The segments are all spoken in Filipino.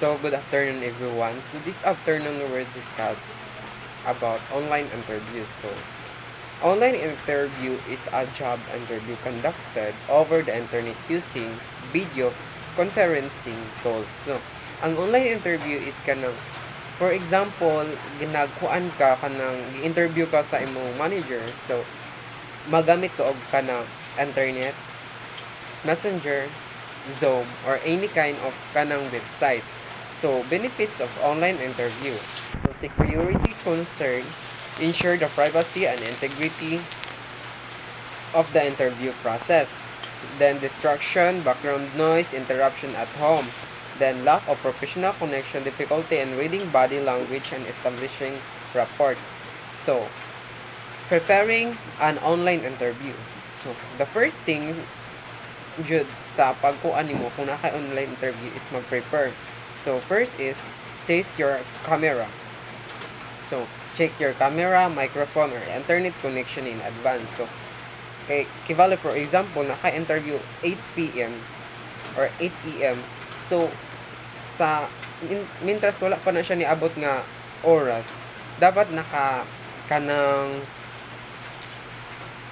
So, good afternoon everyone. So, this afternoon we will discuss about online interviews. So, online interview is a job interview conducted over the internet using video conferencing tools. So, ang online interview is kanang, for example, ginagkuan ka kanang gi-interview ka sa imong manager. So, magamit ko og kanang internet, messenger, Zoom, or any kind of kanang website. So, benefits of online interview. So, security concern, ensure the privacy and integrity of the interview process. Then, distraction, background noise, interruption at home. Then, lack of professional connection, difficulty in reading body language and establishing rapport. So, preparing an online interview. So, the first thing jud sa pagkuan nimo kung naka online interview is mag-prepare. So, first is test your camera. So, check your camera, microphone, or internet connection in advance. So, kay kivali for example, naka-interview 8 p.m. or 8 a.m. So, sa mintras wala pa na siya niabot nga oras, dapat naka kanang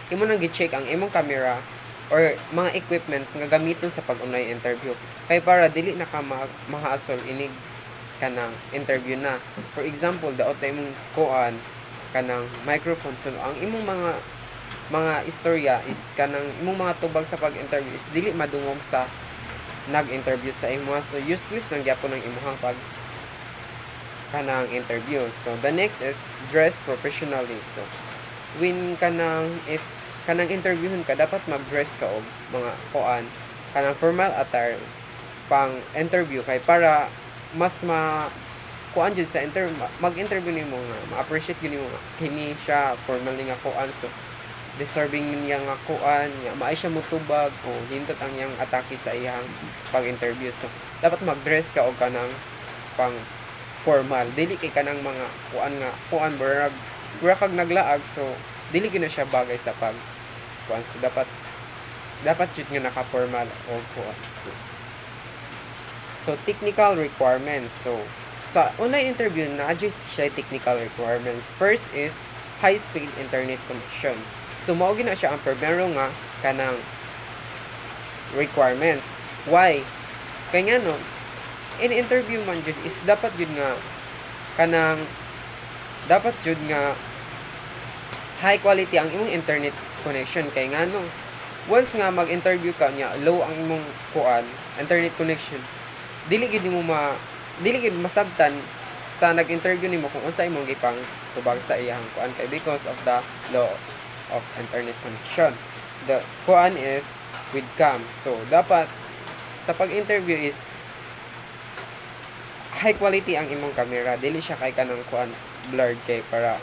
imo nang gi-check ang imong camera or mga equipments nga gamiton sa pag-online interview kay para dili na ka mahasol inig kanang interview na. For example, daot na imong kuan kanang microphone. So ang imong mga istorya is kanang imong mga tubag sa pag-interview is dili madungog sa nag-interview sa imo. So useless nang gyapon ang imong pag kanang interview. So the next is dress professionally. So when kanang if kanang interviewon ka, dapat mag-dress ka og mga kuan kanang formal attire pang interview kay para mas kuan jud sa mag-interview nimo nga ma-appreciate gyud nimo nga kini siya formal nga kuan. So deserving niya nga kuan nga maay siya motubag o hindot ang iyang atake sa iyang pag-interview. So dapat mag-dress ka og kanang pang formal, dili kay kanang mga kuan burag kag naglaag. So dili gyud na siya bagay sa pag kuan. So dapat jud nga naka-formal o kuan. So technical requirements. So sa online interview na jud siya technical requirements. First is high speed internet connection. So mao gina siya ang primero nga kanang requirements. Why? Kay nga no, in interview man jud is dapat jud nga high quality ang imong internet connection. Kay nga no, once nga mag-interview ka nya low ang imong kuan internet connection, dili gid masabtan sa nag-interview nimo kung unsa imong gipang tubag sa iyang kuan kay because of the low of internet connection. The kuan is with cam. So dapat sa pag-interview is high quality ang imong camera, dili siya kay kanang kuan blurred kay para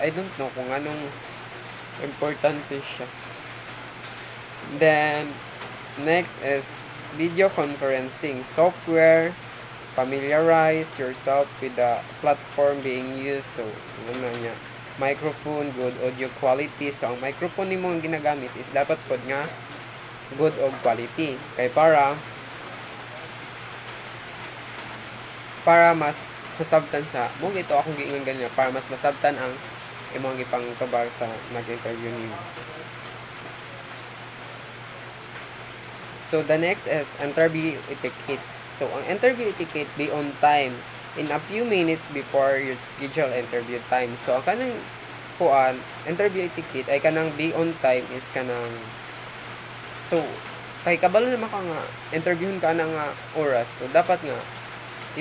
I don't know kung anong importante siya. Then next is video conferencing software. Familiarize yourself with the platform being used. So ano niya, microphone, good audio quality. So ang microphone nimo ang ginagamit is dapat pod nga good og quality kay para mas masabtan sa mo ito akong giingon ganyan para mas masabtan ang imong gipang tubag sa nag-interview nimo. So the next is interview etiquette. So ang interview etiquette, be on time in a few minutes before your scheduled interview time. So ang kanang kuan interview etiquette ay kanang be on time is kanang so kay kabalo naman ka nga interviewon ka na nga oras. So dapat nga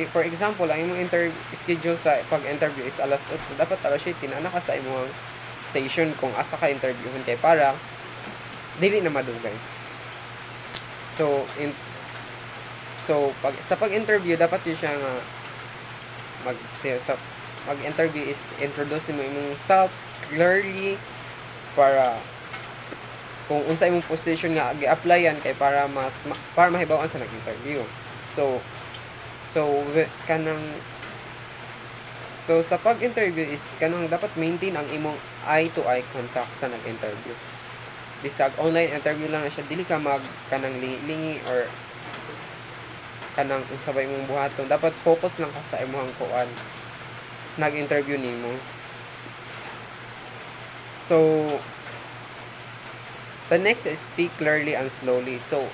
for example, ang imong schedule sa pag-interview is alas 8. So dapat alas 7 na ka sa imong station kung asa ka interviewon kay para dili na madugay. So sa pag-interview dapat yun siya nga mag-interview is introduce mo imong self clearly para kung unsa imong position nga gi-applyan kay para mahibaw-an sa nag-interview. So sa pag-interview is kanang dapat maintain ang imong eye to eye contact sa nag-interview. Bisag online interview lang na siya, dili ka mag kanang lingi or kanang kung sabay mong buhaton. Dapat focus lang ka sa imong kuan nag-interview nimo. So the next is speak clearly and slowly. So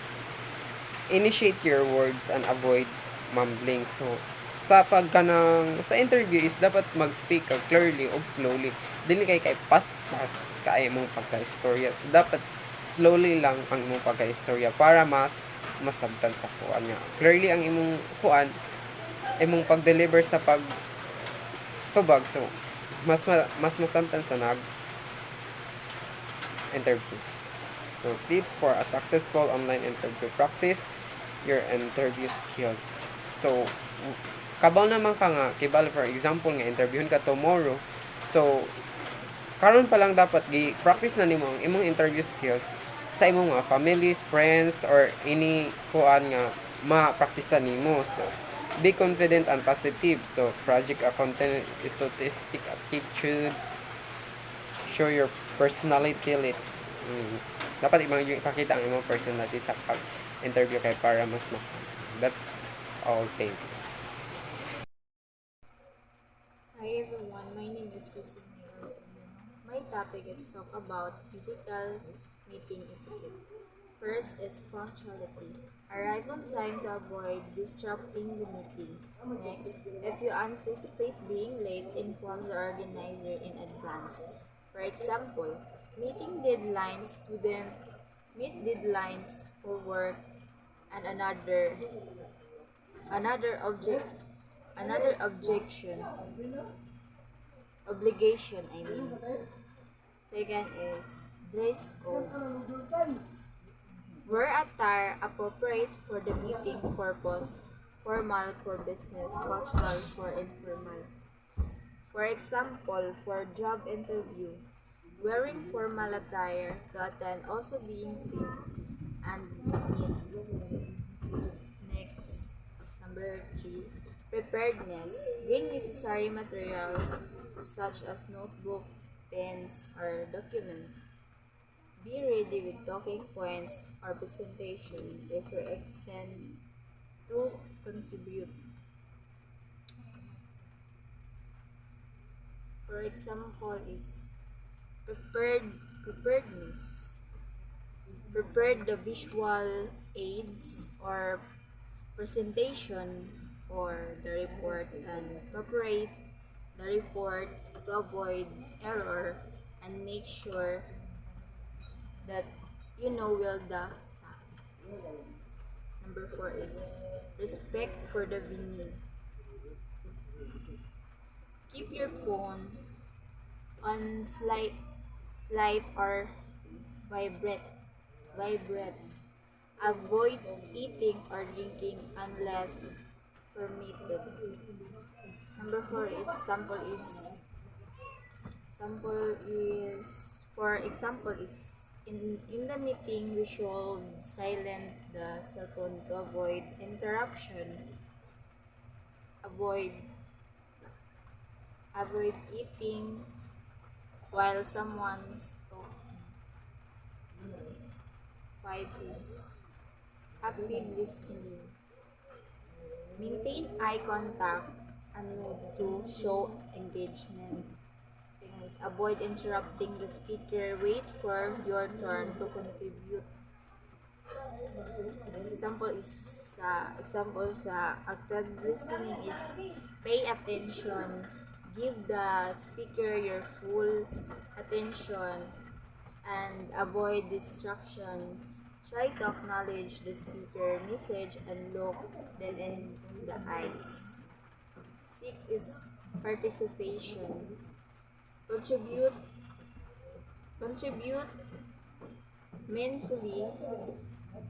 initiate your words and avoid mumbling. So sa pagkanang sa interview is dapat mag-speak ka clearly o slowly. Dili kay pas-pas kay imong pagka-istorya. So dapat slowly lang ang imong pagka-istorya para mas masabtan sa kuan niya. Clearly ang imong kuan, imong pag-deliver sa pagtubag. So mas masabtan sa interview. So tips for a successful online interview: practice your interview skills. So kabaw naman ka nga kibal, for example nga interviewin ka tomorrow. So karon pa lang dapat gi-practice na nimo ang imong interview skills sa imong mga families, friends, or any kuan nga ma-practice nimo. So be confident and positive. So project a content, statistic attitude, show your personality lit. Dapat ipakita ang imong personality sa pag-interview kay para mas that's all. Thank you. Hi everyone, my name is Christine Mayros. My topic is talk about physical meeting etiquette. First is punctuality. Arrive on time to avoid disrupting the meeting. Next, if you anticipate being late, inform the organizer in advance. For example, meeting deadlines, student meet deadlines for work, and another object another obligation. Second is dress code. Wear attire appropriate for the meeting purpose, formal for business, cultural for informal. For example, for job interview, wearing formal attire to attend, also being clean and neat. Next, number 3, preparedness. Bring necessary materials such as notebook, pens, or document. Be ready with talking points or presentation if you extend to contribute. For example, is preparedness. Prepare the visual aids or presentation for the report and preparate the report to avoid error and make sure that you know well the number 4 is respect for the venue. Keep your phone on slide or vibrate. Avoid eating or drinking unless permitted. Number 4 is for example is in the meeting we should silent the cell phone to avoid interruption. Avoid eating while someone's talking. 5 is active listening. Maintain eye contact and move to show engagement. Second is avoid interrupting the speaker. Wait for your turn to contribute. Example sa active listening is pay attention. Give the speaker your full attention and avoid distraction. Try to acknowledge the speaker message and look them in the eyes. 6 is participation. Contribute meaningfully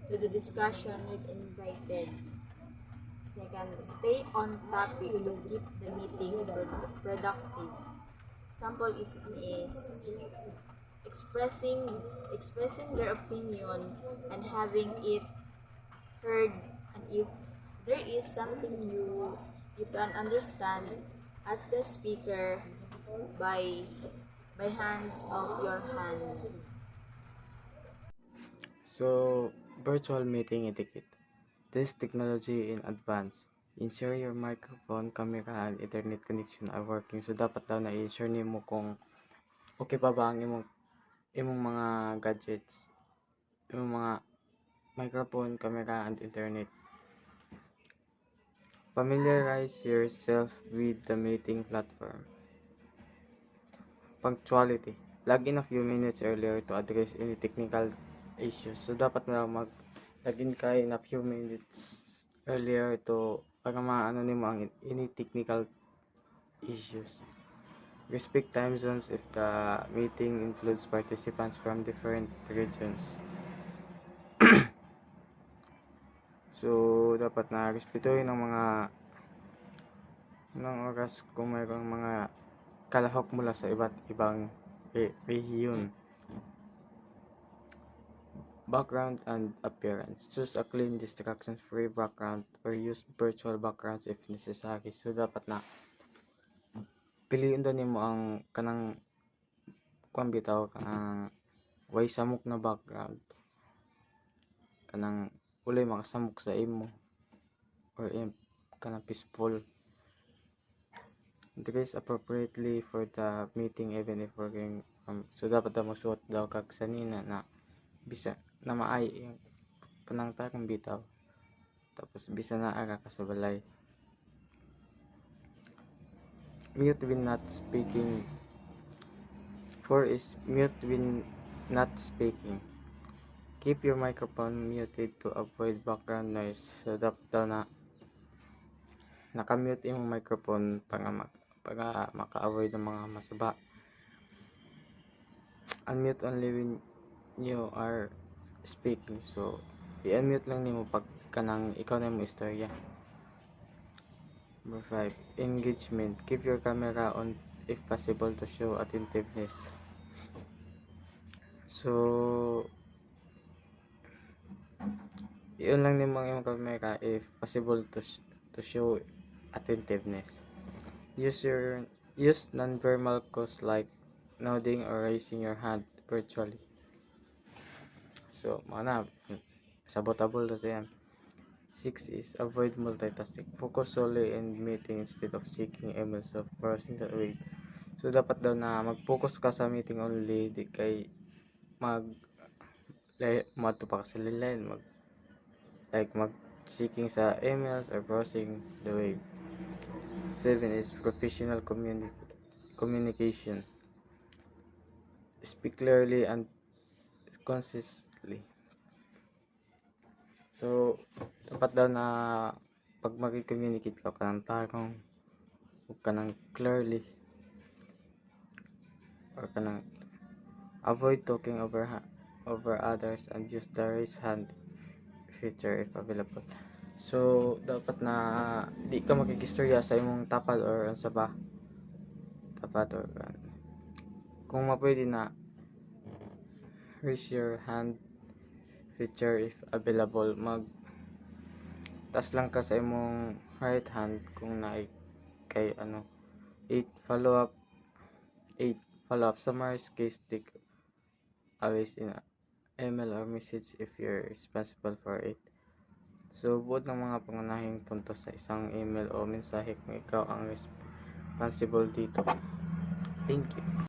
to the discussion with invited. Second, stay on topic to keep the meeting productive. Sample is expressing their opinion and having it heard, and if there is something you can understand, ask the speaker by hands of your hand. So, virtual meeting etiquette. This technology in advance. Ensure your microphone, camera, and internet connection are working. So, dapat daw na i-ensure nimo kung okay pa ba ang imong mga gadgets, imong mga microphone, camera, and internet. Familiarize yourself with the meeting platform. Punctuality. Log in a few minutes earlier to address any technical issues. So, dapat na mag-login ka in a few minutes earlier to para maano nimo ang any technical issues. Respect time zones if the meeting includes participants from different regions. So, dapat na respetuhin ang mga ng oras kung mayroong mga kalahok mula sa iba't ibang rehiyon. Background and appearance. Choose a clean, distraction-free background or use virtual backgrounds if necessary. So, dapat na piliin daw nimo ang kanang kuan bitaw kanang way samok na background. Kanang ulay makasamok sa imo or kanang peaceful. Dress appropriately for the meeting even if working so dapat daw magsuot daw kag sanina na bisa na maay yung panangtarong bitaw tapos bisa na ara ka sa balay. Mute when not speaking. 4 is mute when not speaking. Keep your microphone muted to avoid background noise. So dapat daw na nakamute yung microphone para maka-avoid ng mga masaba. Unmute only when you are speaking. So, i-unmute lang nimo pag kanang ikaw na mo istorya. Number 5, engagement. Keep your camera on if possible to show attentiveness. So, i-on lang nimo ang imong camera if possible to show attentiveness. Use non-verbal cues like nodding or raising your hand virtually. So, mana sabotable na siya. 6 is avoid multitasking. Focus solely in meeting instead of checking emails or browsing the web. So, dapat daw na mag-focus ka sa meeting only, di kay madto pa ka sa line, mag checking sa emails or browsing the web. 7 is professional communication. Speak clearly and concisely. So, dapat daw na pag mag-communicate ka kanang tarong o kanang clearly or kanang avoid talking over others and use the raise hand feature if available. So, dapat na di ka makikistorya sa imong tapad or sa ba tapad or kung mapwede na raise your hand feature if available. Taas lang ka sa imong right hand kung kay 8 follow up summarize case take always in email or message if you're responsible for it. So, buod ng mga pangunahing punto sa isang email o mensahe kung ikaw ang responsible dito. Thank you.